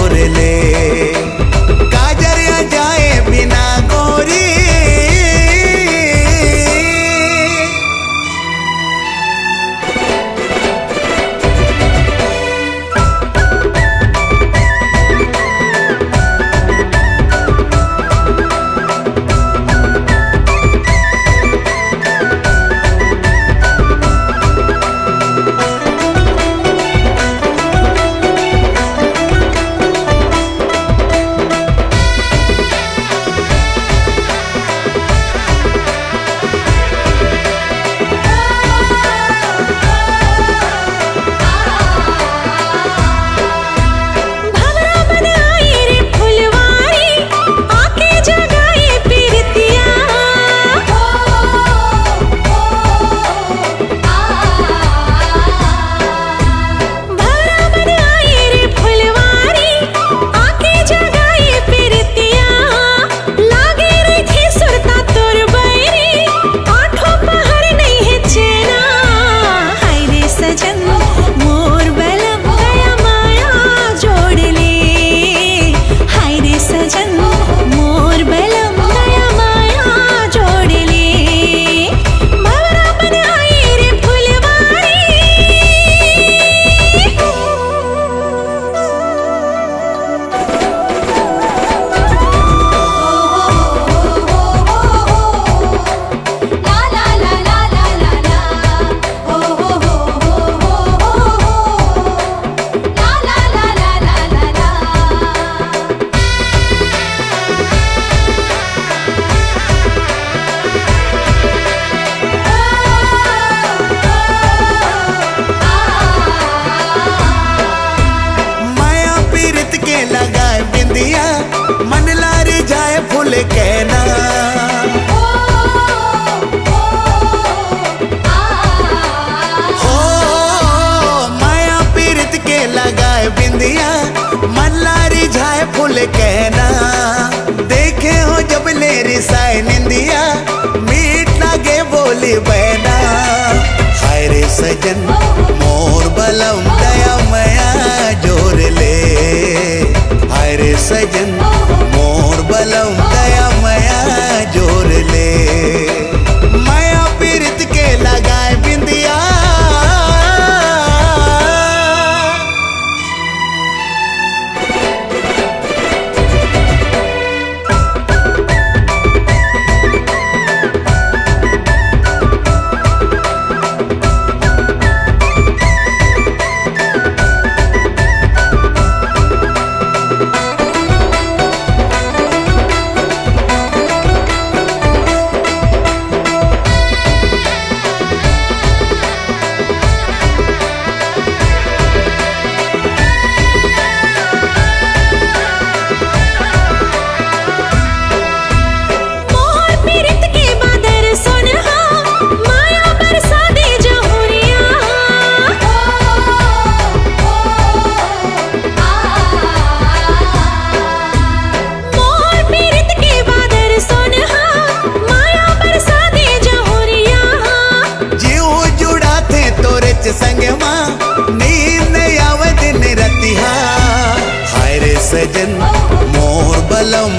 जोर ले। काजरिया जाए बिना गोरी, मन लारे जाए फूल कहना। हो माया पीरित के लगाए बिंदिया, मन लारी जाए फूल कहना। देखे हो जब लेरी साए निंदिया, मीठ लागे बोली बहना। हाय रे सजन मोर बलम दया मया जोर ले। हाय रे सजन मोर बलम दया मया जोर ले। माया पीरित के लगाए बिंदिया, संग मां नींद आवे दिन रतिहा। हाय रे सजन मोर बलम